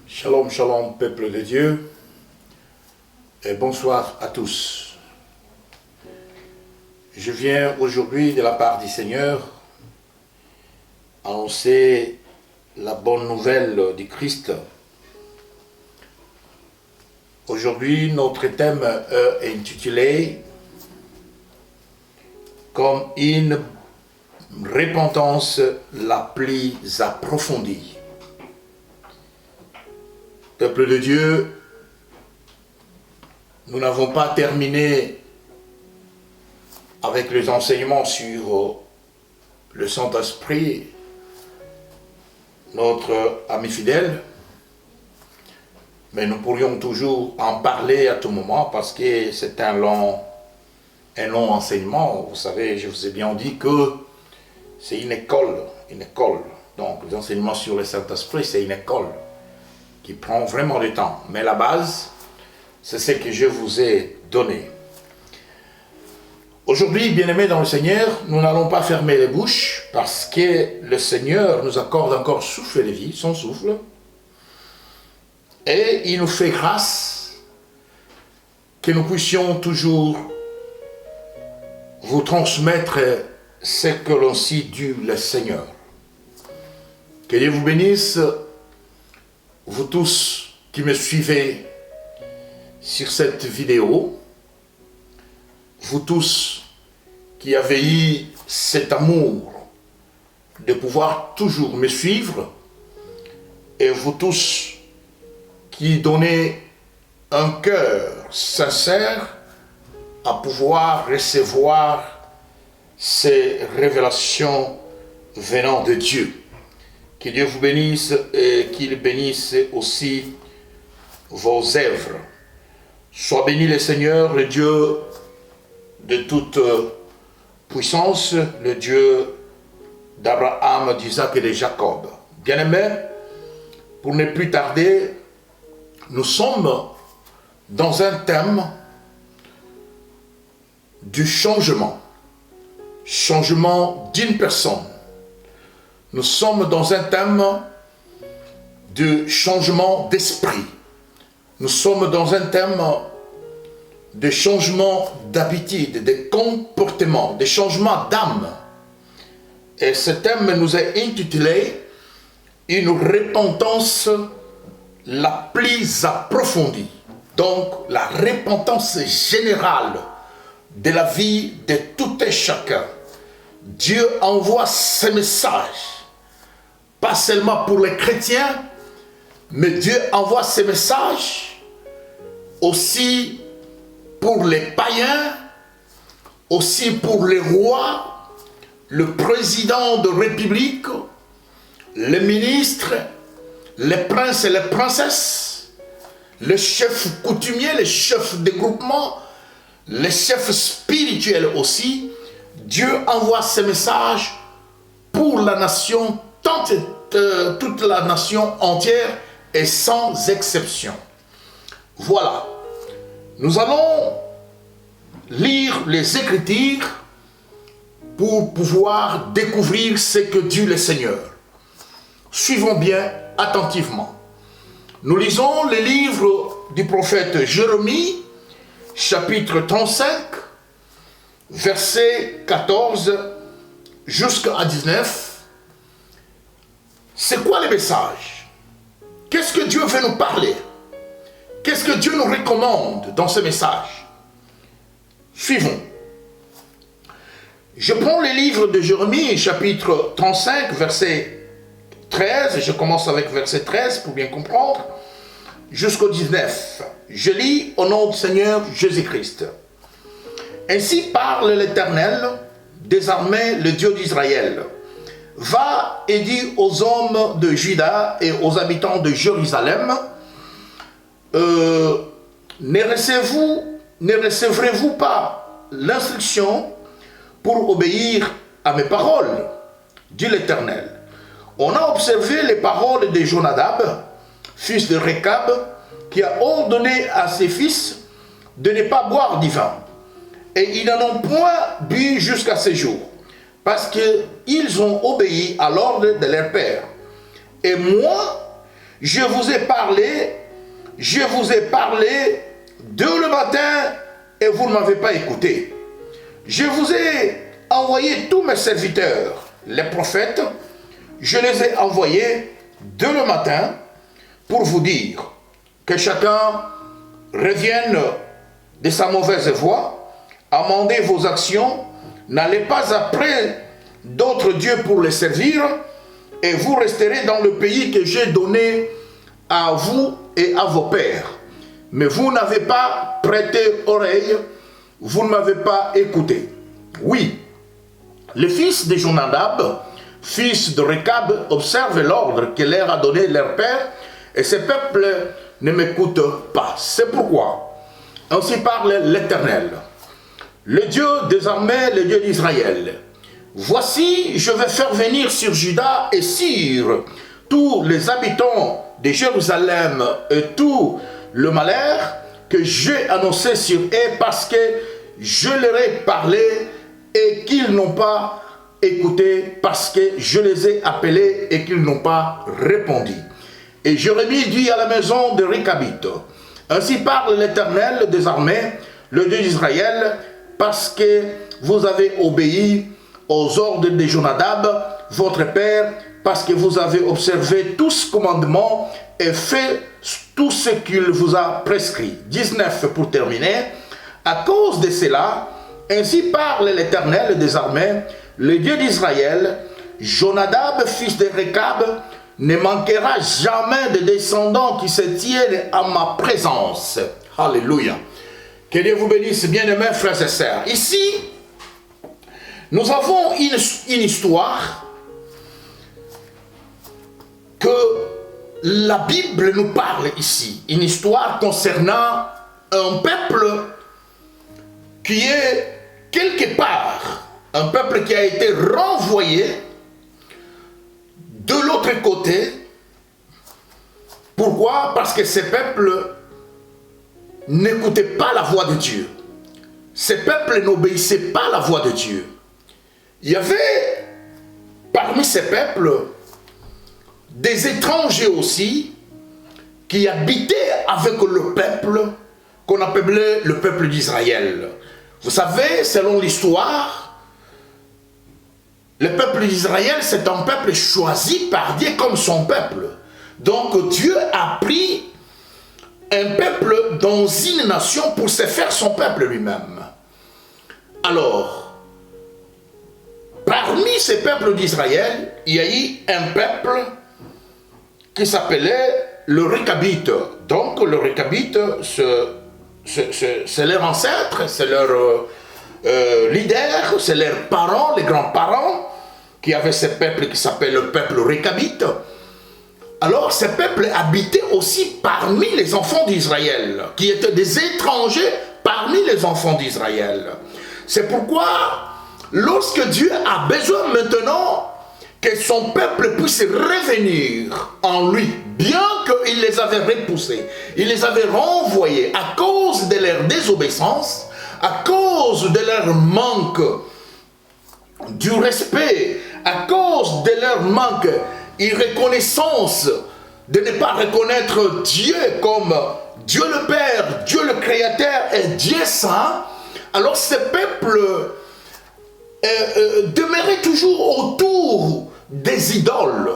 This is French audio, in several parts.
Shalom, shalom, peuple de Dieu, et bonsoir à tous. Je viens aujourd'hui de la part du Seigneur annoncer la bonne nouvelle du Christ. Aujourd'hui, notre thème est intitulé comme une repentance la plus approfondie. Peuple de Dieu, nous n'avons pas terminé avec les enseignements sur le Saint-Esprit, notre ami fidèle, mais nous pourrions toujours en parler à tout moment parce que c'est un long enseignement. Vous savez, je vous ai bien dit que c'est une école. Donc, les enseignements sur le Saint-Esprit, c'est une école qui prend vraiment du temps. Mais la base, c'est ce que je vous ai donné. Aujourd'hui, bien-aimés dans le Seigneur, nous n'allons pas fermer les bouches parce que le Seigneur nous accorde encore souffle de vie, son souffle, et il nous fait grâce que nous puissions toujours vous transmettre ce que l'on s'y dit le Seigneur. Que Dieu vous bénisse, vous tous qui me suivez sur cette vidéo, vous tous qui avez eu cet amour de pouvoir toujours me suivre, et vous tous qui donnez un cœur sincère à pouvoir recevoir ces révélations venant de Dieu. Que Dieu vous bénisse et qu'il bénisse aussi vos œuvres. Soit béni le Seigneur, le Dieu de toute puissance, le Dieu d'Abraham, d'Isaac et de Jacob. Bien-aimés, pour ne plus tarder, nous sommes dans un thème du changement. Changement d'une personne. Nous sommes dans un thème de changement d'esprit. Nous sommes dans un thème de changement d'habitude, de comportement, de changement d'âme. Et ce thème nous est intitulé « Une repentance la plus approfondie ». Donc, la repentance générale de la vie de tout et chacun. Dieu envoie ce message, pas seulement pour les chrétiens, mais Dieu envoie ce message aussi pour les païens, aussi pour les rois, le président de République, les ministres, les princes et les princesses, les chefs coutumiers, les chefs de groupement, les chefs spirituels aussi. Dieu envoie ce message pour la nation, toute la nation entière et sans exception. Voilà. Nous allons lire les Écritures pour pouvoir découvrir ce que dit le Seigneur. Suivons bien attentivement. Nous lisons le livre du prophète Jérémie, chapitre 35, verset 14 jusqu'à 19. C'est quoi le message? Qu'est-ce que Dieu veut nous parler? Qu'est-ce que Dieu nous recommande dans ce message? Suivons. Je prends le livre de Jérémie, chapitre 35, verset 13. Je commence avec verset 13 pour bien comprendre, jusqu'au 19. Je lis au nom du Seigneur Jésus-Christ. Ainsi parle l'Éternel des armées, le Dieu d'Israël. Va et dis aux hommes de Juda et aux habitants de Jérusalem, ne recevrez-vous pas l'instruction pour obéir à mes paroles, dit l'Éternel. On a observé les paroles de Jonadab, fils de Rekab, qui a ordonné à ses fils de ne pas boire du vin. Et ils n'en ont point bu jusqu'à ce jour, parce qu'ils ont obéi à l'ordre de leur père. Et moi, je vous ai parlé dès le matin et vous ne m'avez pas écouté. Je vous ai envoyé tous mes serviteurs, les prophètes, je les ai envoyés dès le matin pour vous dire que chacun revienne de sa mauvaise voie, amendez vos actions, n'allez pas après d'autres dieux pour les servir, et vous resterez dans le pays que j'ai donné à vous et à vos pères. Mais vous n'avez pas prêté oreille, vous ne m'avez pas écouté. Oui, les fils de Jonadab, fils de Rekab, observent l'ordre que leur a donné leur père, et ce peuple ne m'écoute pas. C'est pourquoi, ainsi parle l'Éternel, le Dieu des armées, le Dieu d'Israël. Voici, je vais faire venir sur Juda et sur tous les habitants de Jérusalem et tout le malheur que j'ai annoncé sur eux parce que je leur ai parlé et qu'ils n'ont pas écouté, parce que je les ai appelés et qu'ils n'ont pas répondu. Et Jérémie dit à la maison de Rekabite, ainsi parle l'Éternel des armées, le Dieu d'Israël, parce que vous avez obéi aux ordres de Jonadab, votre père, parce que vous avez observé tout ce commandement et fait tout ce qu'il vous a prescrit. 19 pour terminer. À cause de cela, ainsi parle l'Éternel des armées, le Dieu d'Israël, Jonadab, fils de Rekab, ne manquera jamais de descendants qui se tiennent à ma présence. Alléluia. Que Dieu vous bénisse, bien-aimés frères et sœurs. Ici, nous avons une histoire que la Bible nous parle ici. Une histoire concernant un peuple qui est quelque part, un peuple qui a été renvoyé de l'autre côté. Pourquoi? Parce que ce peuple n'écoutait pas la voix de Dieu. Ce peuple n'obéissait pas à la voix de Dieu. Il y avait parmi ces peuples des étrangers aussi qui habitaient avec le peuple qu'on appelait le peuple d'Israël. Vous savez, selon l'histoire, le peuple d'Israël, c'est un peuple choisi par Dieu comme son peuple. Donc Dieu a pris un peuple dans une nation pour se faire son peuple lui-même. Alors, parmi ces peuples d'Israël, il y a eu un peuple qui s'appelait le Rekabite. Donc le Rekabite, c'est leur ancêtre, c'est leur leader, c'est leurs parents, les grands-parents, qui avaient ce peuple qui s'appelle le peuple Rekabite. Alors ce peuple habitait aussi parmi les enfants d'Israël, qui étaient des étrangers parmi les enfants d'Israël. C'est pourquoi, lorsque Dieu a besoin maintenant que son peuple puisse revenir en lui, bien qu'il les avait repoussés, il les avait renvoyés à cause de leur désobéissance, à cause de leur manque du respect, à cause de leur manque d'irreconnaissance, de ne pas reconnaître Dieu comme Dieu le Père, Dieu le Créateur et Dieu Saint. Alors ce peuple demeurait toujours autour des idoles.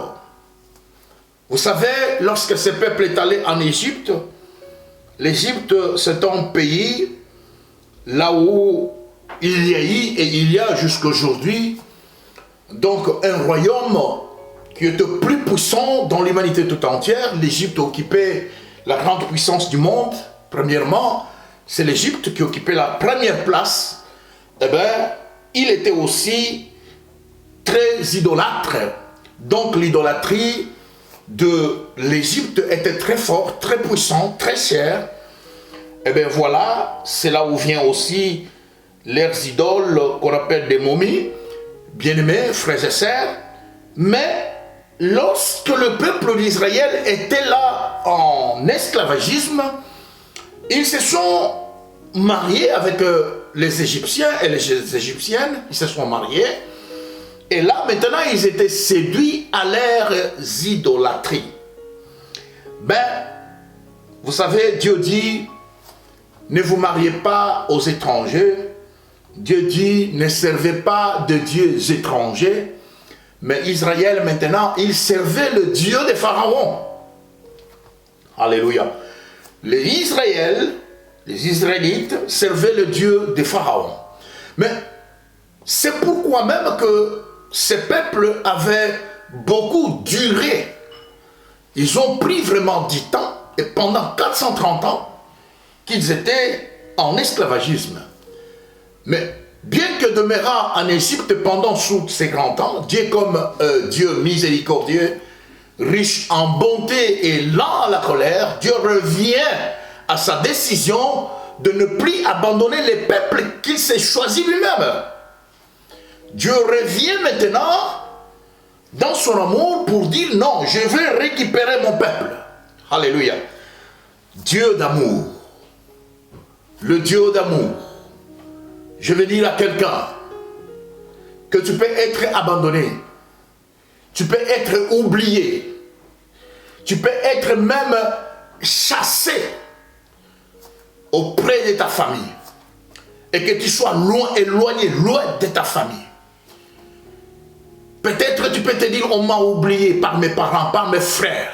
Vous savez, lorsque ce peuple est allé en Égypte, l'Égypte c'est un pays là où il y a eu et il y a jusqu'aujourd'hui donc un royaume qui était plus puissant dans l'humanité tout entière. L'Égypte occupait la grande puissance du monde. Premièrement, c'est l'Égypte qui occupait la première place. Eh bien, il était aussi très idolâtre. Donc l'idolâtrie de l'Égypte était très forte, très puissante, très chère. Et bien voilà, c'est là où vient aussi leurs idoles qu'on appelle des momies. Bien-aimés, frères et sœurs. Mais lorsque le peuple d'Israël était là en esclavagisme, ils se sont mariés avec les Égyptiens et les Égyptiennes, ils se sont mariés. Et là, maintenant, ils étaient séduits à leurs idolâtries. Ben, vous savez, Dieu dit, ne vous mariez pas aux étrangers. Dieu dit, ne servez pas de dieux étrangers. Mais Israël, maintenant, il servait le Dieu des pharaons. Alléluia. Les Israélites servaient le Dieu des pharaons. Mais c'est pourquoi même que ces peuples avaient beaucoup duré. Ils ont pris vraiment du temps, et pendant 430 ans, qu'ils étaient en esclavagisme. Mais bien que demeurant en Égypte pendant tous ces grands temps, Dieu comme Dieu miséricordieux, riche en bonté et lent à la colère, Dieu revient à sa décision de ne plus abandonner les peuples qu'il s'est choisi lui-même. Dieu revient maintenant dans son amour pour dire non, je vais récupérer mon peuple. Alléluia. Dieu d'amour. Le Dieu d'amour. Je vais dire à quelqu'un que tu peux être abandonné. Tu peux être oublié. Tu peux être même chassé auprès de ta famille. Et que tu sois loin, éloigné, loin de ta famille. Peut-être tu peux te dire, on m'a oublié par mes parents, par mes frères.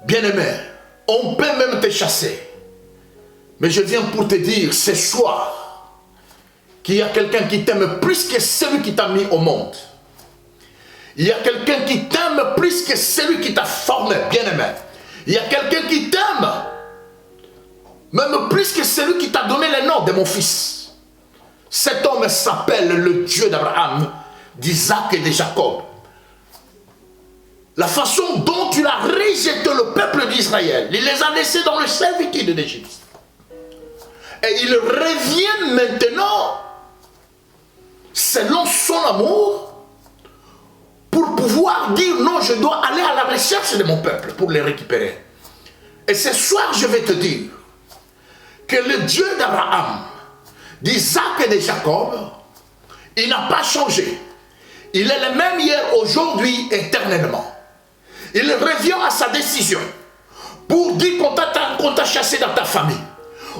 Bien-aimé, on peut même te chasser. Mais je viens pour te dire ce soir qu'il y a quelqu'un qui t'aime plus que celui qui t'a mis au monde. Il y a quelqu'un qui t'aime plus que celui qui t'a formé, bien-aimé. Il y a quelqu'un qui t'aime même plus que celui qui t'a donné le nom de mon fils. Cet homme s'appelle le Dieu d'Abraham, d'Isaac et de Jacob. La façon dont il a rejeté le peuple d'Israël, il les a laissés dans le servitude d'Égypte. Et il revient maintenant, selon son amour, pour pouvoir dire non, je dois aller à la recherche de mon peuple pour les récupérer. Et ce soir, je vais te dire que le Dieu d'Abraham, d'Isaac et de Jacob, il n'a pas changé. Il est le même hier, aujourd'hui, éternellement. Il revient à sa décision pour dire qu'on t'a chassé dans ta famille.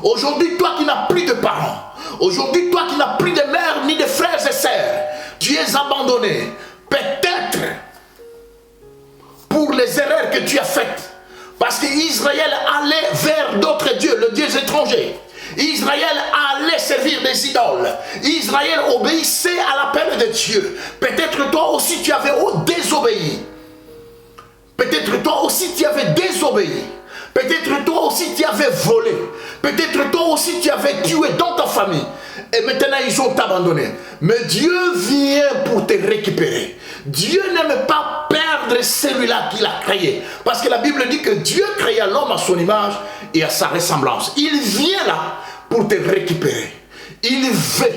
Aujourd'hui, toi qui n'as plus de parents, aujourd'hui, toi qui n'as plus de mère ni de frères et sœurs, tu es abandonné. Peut-être pour les erreurs que tu as faites, parce qu'Israël allait vers d'autres dieux, le dieu étranger. Israël allait servir des idoles. Israël obéissait à l'appel de Dieu. Peut-être toi aussi tu avais désobéi. Peut-être toi aussi tu avais désobéi. Peut-être toi aussi tu avais volé. Peut-être toi aussi tu avais tué dans ta famille. Et maintenant ils ont abandonné. Mais Dieu vient pour te récupérer. Dieu n'aime pas perdre celui-là qu'il a créé. Parce que la Bible dit que Dieu créa l'homme à son image et à sa ressemblance. Il vient là pour te récupérer. Il veut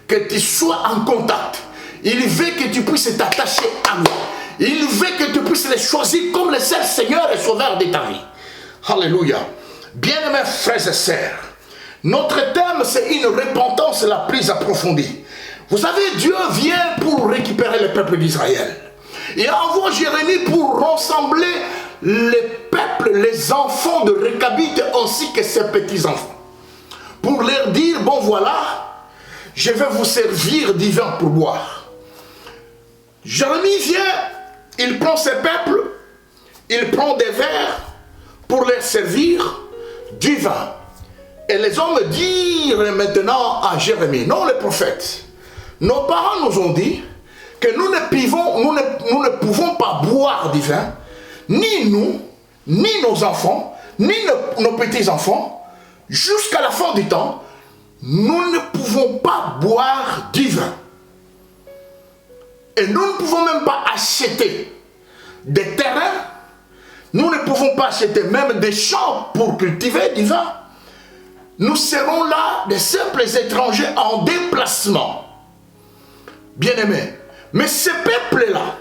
que tu sois en contact. Il veut que tu puisses t'attacher à lui. Il veut que tu puisses le choisir comme le seul Seigneur et Sauveur de ta vie. Alléluia. Bien-aimés frères et sœurs, notre thème c'est une repentance la plus approfondie. Vous savez, Dieu vient pour récupérer le peuple d'Israël. Il envoie Jérémie pour rassembler les peuples, les enfants de Réchabite ainsi que ses petits-enfants. Pour leur dire, bon voilà, je vais vous servir du vin pour boire. Jérémie vient, il prend ses peuples, il prend des verres pour leur servir du vin. Et les hommes dirent maintenant à Jérémie, non les prophètes, nos parents nous ont dit que nous ne pouvons pas boire du vin, ni nous, ni nos enfants, ni nos petits-enfants, jusqu'à la fin du temps, nous ne pouvons pas boire du vin. Et nous ne pouvons même pas acheter des terrains, nous ne pouvons pas acheter même des champs pour cultiver du vin. Nous serons là des simples étrangers en déplacement. Bien-aimés, mais ce peuple-là,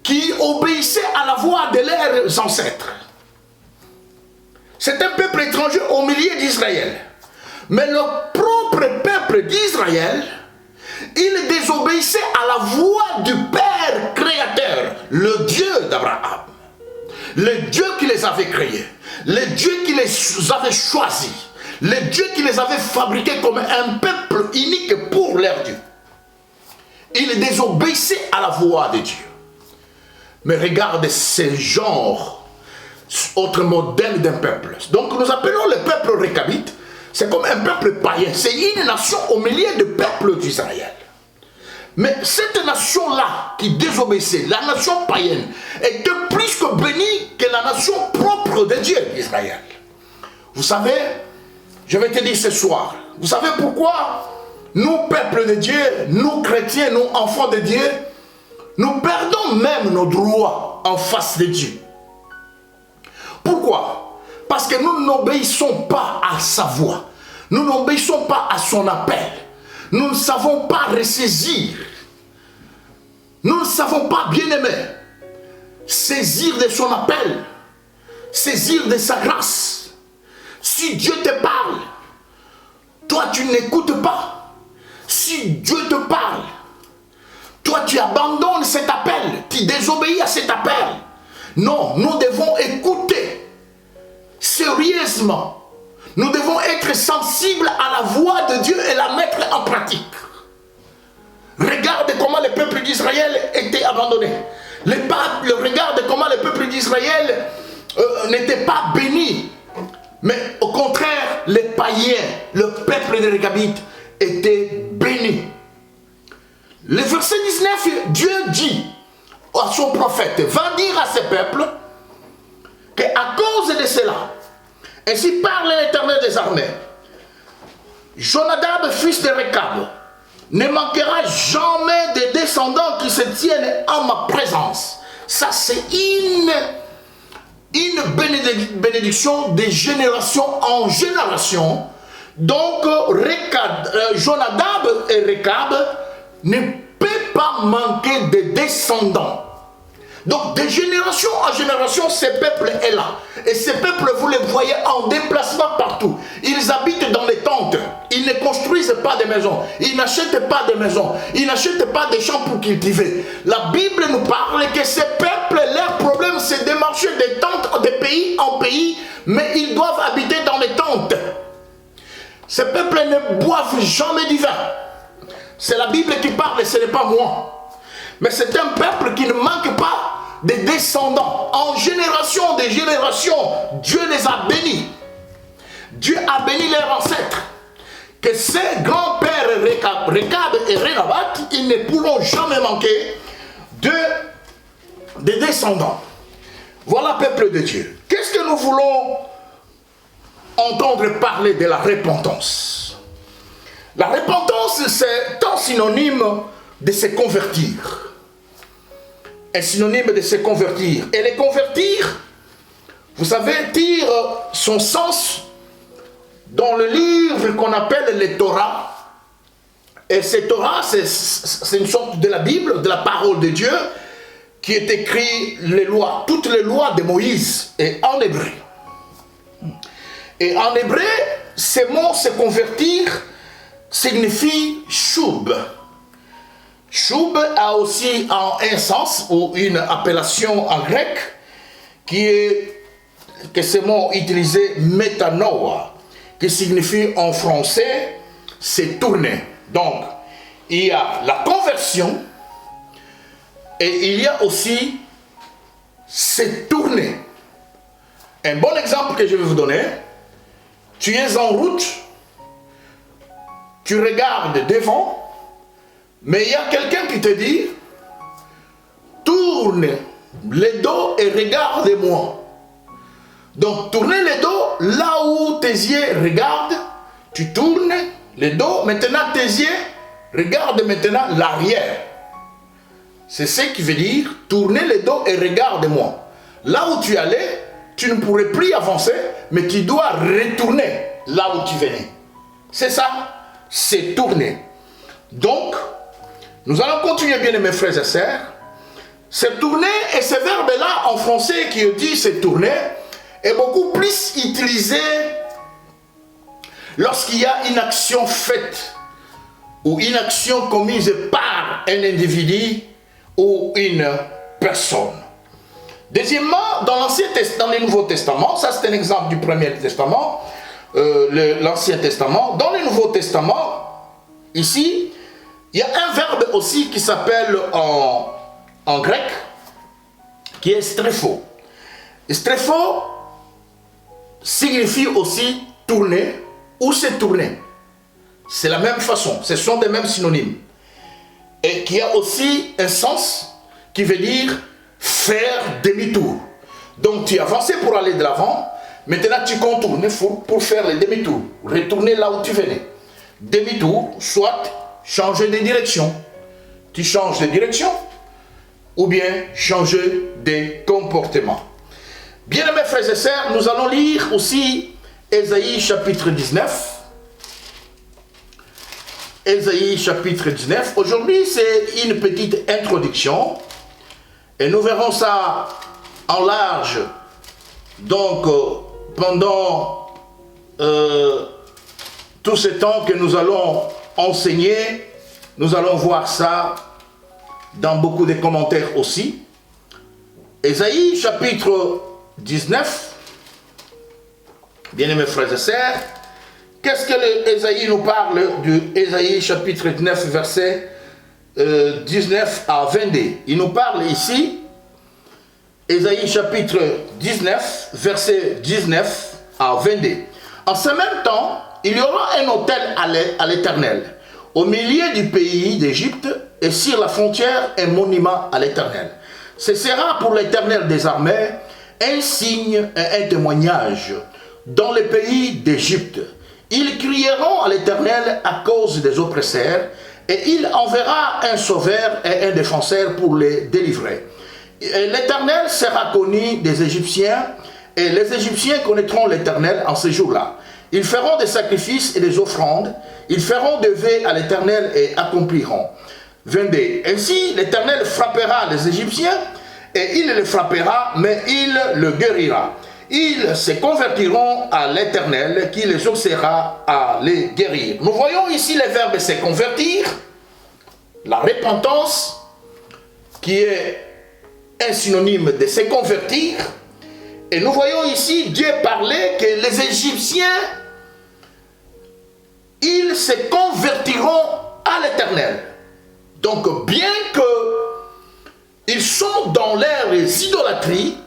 qui obéissait à la voix de leurs ancêtres, c'est un peuple étranger au milieu d'Israël. Mais le propre peuple d'Israël, il désobéissait à la voix du Père créateur, le Dieu d'Abraham. le Dieu qui les avait créés, le Dieu qui les avait choisis, le Dieu qui les avait fabriqués comme un peuple unique pour leur Dieu. Ils désobéissaient à la voix de Dieu. Mais regarde ce genre, autre modèle d'un peuple. Donc nous appelons le peuple récabite, c'est comme un peuple païen. C'est une nation au milieu du peuple d'Israël. Mais cette nation-là qui désobéissait, la nation païenne, était plus que bénie que la nation propre de Dieu d'Israël. Vous savez, je vais te dire ce soir, vous savez pourquoi nous, peuple de Dieu, nous chrétiens, nous enfants de Dieu, nous perdons même nos droits en face de Dieu. Pourquoi? Parce que nous n'obéissons pas à sa voix. Nous n'obéissons pas à son appel. Nous ne savons pas ressaisir. Nous ne savons pas, bien aimé, saisir de son appel, saisir de sa grâce. Si Dieu te parle, toi tu n'écoutes pas. Si Dieu te parle, toi tu abandonnes cet appel, tu désobéis à cet appel. Non, nous devons écouter sérieusement. Nous devons être sensibles à la voix de Dieu et la mettre en pratique. Regarde comment le peuple d'Israël était abandonné. Regarde comment le peuple d'Israël n'était pas béni. Mais au contraire, les païens, le peuple des Récabites, était béni. Le verset 19, Dieu dit à son prophète, va dire à ce peuple qu'à cause de cela, ainsi parle l'Éternel des armées, Jonadab, fils de Récab, ne manquera jamais de descendants qui se tiennent en ma présence. Ça, c'est une bénédiction de génération en génération. Donc, Jonadab et Récab ne peuvent pas manquer de descendants. Donc, de génération en génération, ce peuple est là. Et ce peuple, vous les voyez en déplacement partout. Ils habitent dans les tentes. Ils ne construisent pas de maisons. Ils n'achètent pas de maisons. Ils n'achètent pas de champs pour cultiver. La Bible nous parle que ces peuples, leur problème, c'est de marcher de tente de pays en pays, mais ils doivent habiter dans les tentes. Ces peuples ne boivent jamais du vin. C'est la Bible qui parle et ce n'est pas moi. Mais c'est un peuple qui ne manque pas de descendants. En génération des générations, Dieu les a bénis. Dieu a béni leurs ancêtres. Que ces grands-pères Récab et Rénabat, ils ne pourront jamais manquer de descendants. Voilà peuple de Dieu. Qu'est-ce que nous voulons entendre parler de la repentance? La repentance, c'est un synonyme de se convertir. Un synonyme de se convertir. Et les convertir, vous savez, tire son sens dans le livre qu'on appelle le Torah. Et ce Torah, c'est une sorte de la Bible, de la parole de Dieu, qui est écrit les lois, toutes les lois de Moïse, et en hébreu. Et en hébreu, ce mot se convertir signifie choub. Choub a aussi un sens ou une appellation en grec que ce mot utilisé métanoa, qui signifie en français c'est tourner. Donc il y a la conversion et il y a aussi c'est tourner. Un bon exemple que je vais vous donner, tu es en route, tu regardes devant, mais il y a quelqu'un qui te dit, tourne le dos et regarde-moi. Donc, tourner le dos, là où tes yeux regardent, tu tournes le dos, maintenant tes yeux regardent maintenant l'arrière. C'est ce qui veut dire, tourner le dos et regarde-moi. Là où tu allais, tu ne pourrais plus avancer, mais tu dois retourner là où tu venais. C'est ça, c'est tourner. Donc, nous allons continuer, bien mes frères et sœurs. C'est tourner, et ce verbe-là, en français, qui dit c'est tourner, est beaucoup plus utilisé lorsqu'il y a une action faite ou une action commise par un individu ou une personne. Deuxièmement, dans le Nouveau Testament, ça c'est un exemple du Premier Testament, l'Ancien Testament. Dans le Nouveau Testament, ici, il y a un verbe aussi qui s'appelle en grec, qui est strepho. Strepho signifie aussi tourner ou se tourner. C'est la même façon, ce sont des mêmes synonymes. Et qui a aussi un sens qui veut dire faire demi-tour. Donc tu avançais pour aller de l'avant, maintenant tu contournes pour faire le demi-tour, retourner là où tu venais. Demi-tour, soit changer de direction. Tu changes de direction ou bien changer de comportement. Bien-aimés frères et sœurs, nous allons lire aussi Ésaïe chapitre 19. Ésaïe chapitre 19. Aujourd'hui, c'est une petite introduction. Et nous verrons ça en large. Donc, pendant tout ce temps que nous allons enseigner, nous allons voir ça dans beaucoup de commentaires aussi. Ésaïe chapitre 19. Bien-aimés frères et sœurs, qu'est-ce que Ésaïe nous parle du Ésaïe chapitre 19 verset 19 à 22. Il nous parle ici, Ésaïe chapitre 19 verset 19 à 22. En ce même temps, il y aura un autel à l'Éternel au milieu du pays d'Égypte et sur la frontière un monument à l'Éternel. Ce sera pour l'Éternel des armées un signe et un témoignage dans le pays d'Égypte. Ils crieront à l'Éternel à cause des oppresseurs et il enverra un sauveur et un défenseur pour les délivrer. L'Éternel sera connu des Égyptiens et les Égyptiens connaîtront l'Éternel en ce jour-là. Ils feront des sacrifices et des offrandes, ils feront des vœux à l'Éternel et accompliront. 22. Ainsi l'Éternel frappera les Égyptiens et il les frappera, mais il le guérira. Ils se convertiront à l'Éternel qui les exaucera à les guérir. Nous voyons ici le verbe se convertir, la repentance, qui est un synonyme de se convertir. Et nous voyons ici Dieu parler que les Égyptiens, ils se convertiront à l'Éternel. Donc bien qu'ils sont dans leur idolâtrie,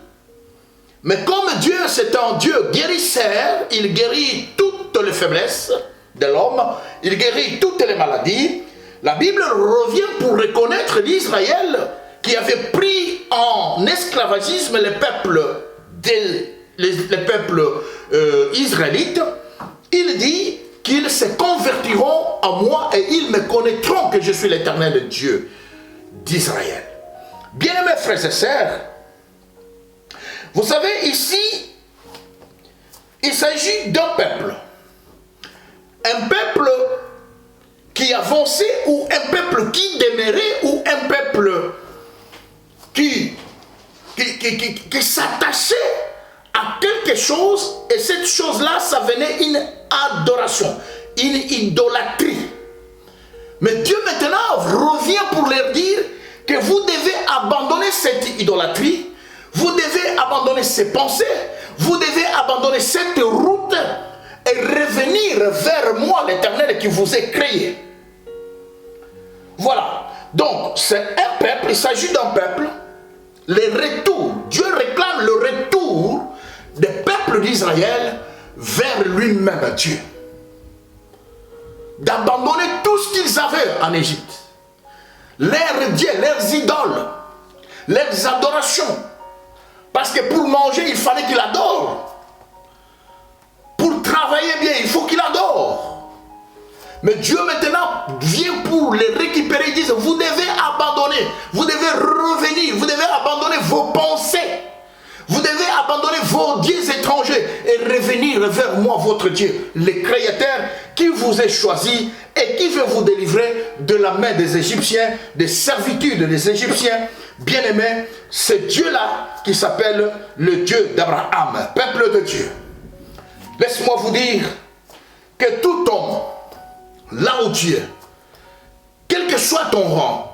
mais comme Dieu c'est un Dieu guérisseur, il guérit toutes les faiblesses de l'homme, il guérit toutes les maladies. La Bible revient pour reconnaître l'Israël qui avait pris en esclavagisme les peuples israélites. Il dit qu'ils se convertiront à moi et ils me connaîtront que je suis l'Éternel Dieu d'Israël. Bien-aimés frères et sœurs, vous savez, ici, il s'agit d'un peuple. Un peuple qui avançait ou un peuple qui demeurait ou un peuple qui s'attachait à quelque chose et cette chose-là, ça venait une adoration, une idolâtrie. Mais Dieu maintenant revient pour leur dire que vous devez abandonner cette idolâtrie. Vous devez abandonner ces pensées, vous devez abandonner cette route et revenir vers moi, l'Éternel qui vous a créé. Voilà. Donc, c'est un peuple, il s'agit d'un peuple. Le retour, Dieu réclame le retour des peuples d'Israël vers lui-même, Dieu. D'abandonner tout ce qu'ils avaient en Égypte. Leurs dieux, leurs idoles, leurs adorations. Parce que pour manger, il fallait qu'il adore. Pour travailler bien, il faut qu'il adore. Mais Dieu maintenant vient pour les récupérer. Il dit, vous devez abandonner, vous devez revenir, vous devez abandonner vos pensées. Vous devez abandonner vos dieux étrangers et revenir vers moi, votre Dieu, le Créateur qui vous a choisi et qui veut vous délivrer de la main des Égyptiens, des servitudes des Égyptiens. Bien-aimés, c'est Dieu-là qui s'appelle le Dieu d'Abraham, peuple de Dieu. Laisse-moi vous dire que tout homme, là où tu es, quel que soit ton rang,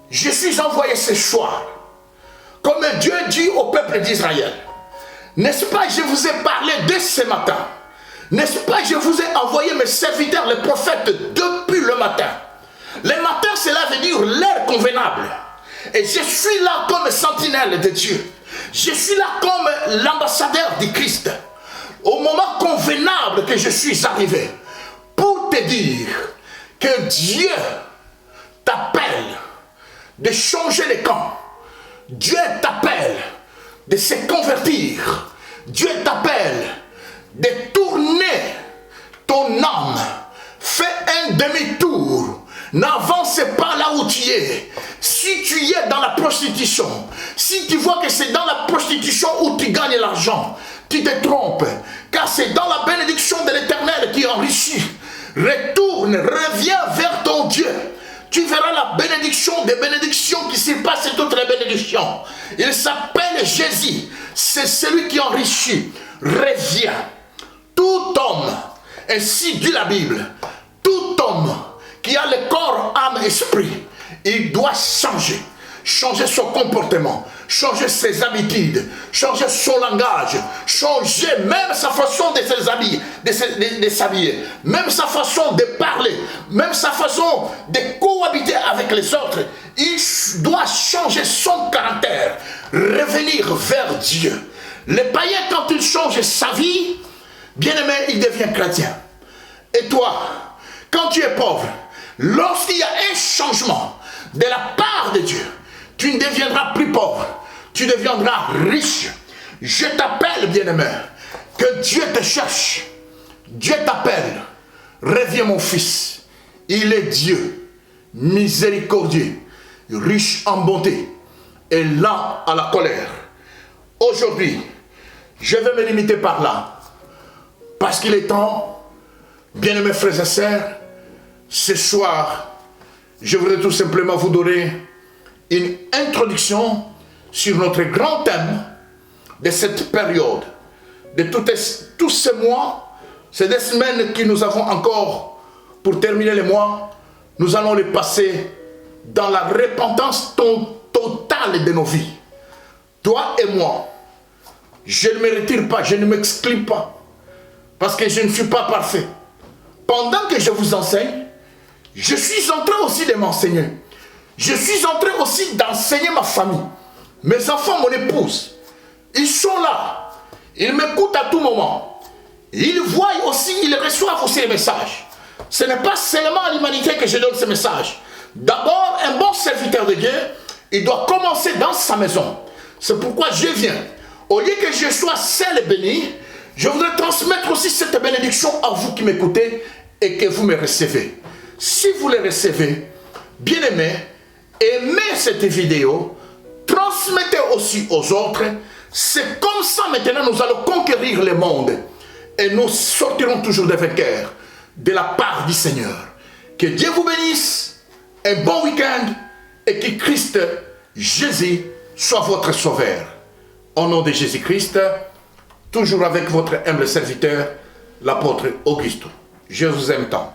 je suis envoyé ce soir, comme Dieu dit au peuple d'Israël. N'est-ce pas, je vous ai parlé dès ce matin. N'est-ce pas, je vous ai envoyé mes serviteurs, les prophètes, depuis le matin. Le matin, cela veut dire l'heure convenable. Et je suis là comme sentinelle de Dieu. Je suis là comme l'ambassadeur du Christ. Au moment convenable que je suis arrivé, pour te dire que Dieu t'appelle de changer les camps. Dieu t'appelle de se convertir. Dieu t'appelle de tourner ton âme. Fais un demi-tour. N'avance pas là où tu es. Si tu es dans la prostitution, si tu vois que c'est dans la prostitution où tu gagnes l'argent, tu te trompes. Car c'est dans la bénédiction de l'Éternel qui enrichit. Retourne, reviens vers ton Dieu. Tu verras la bénédiction des bénédictions qui surpassent toutes les bénédictions. Il s'appelle Jésus. C'est celui qui enrichit. Reviens. Tout homme, ainsi dit la Bible, tout homme qui a le corps, âme, esprit, il doit changer. Changer son comportement, changer ses habitudes, changer son langage, changer même sa façon de s'habiller, même sa façon de parler, même sa façon de cohabiter avec les autres. Il doit changer son caractère, revenir vers Dieu. Le païen, quand il change sa vie, bien-aimé, il devient chrétien. Et toi, quand tu es pauvre, lorsqu'il y a un changement de la part de Dieu, tu ne deviendras plus pauvre, tu deviendras riche. Je t'appelle, bien-aimé, que Dieu te cherche. Dieu t'appelle. Reviens, mon fils. Il est Dieu, miséricordieux, riche en bonté et lent à la colère. Aujourd'hui, je vais me limiter par là, parce qu'il est temps, bien-aimés frères et sœurs, ce soir, je voudrais tout simplement vous donner une introduction sur notre grand thème de cette période, de tous ces mois, ces 2 semaines que nous avons encore pour terminer les mois. Nous allons les passer dans la repentance totale de nos vies. Toi et moi, je ne me retire pas, je ne m'exclus pas, parce que je ne suis pas parfait. Pendant que je vous enseigne, je suis en train aussi de m'enseigner. Je suis en train aussi d'enseigner ma famille. Mes enfants, mon épouse, ils sont là. Ils m'écoutent à tout moment. Ils voient aussi, ils reçoivent aussi les messages. Ce n'est pas seulement à l'humanité que je donne ces messages. D'abord, un bon serviteur de Dieu, il doit commencer dans sa maison. C'est pourquoi je viens. Au lieu que je sois seul et béni, je voudrais transmettre aussi cette bénédiction à vous qui m'écoutez et que vous me recevez. Si vous les recevez, bien aimés, aimez cette vidéo, transmettez aussi aux autres. C'est comme ça maintenant nous allons conquérir le monde et nous sortirons toujours des vainqueurs de la part du Seigneur. Que Dieu vous bénisse, un bon week-end et que Christ Jésus soit votre sauveur. Au nom de Jésus-Christ, toujours avec votre humble serviteur, l'apôtre Augusto. Je vous aime tant.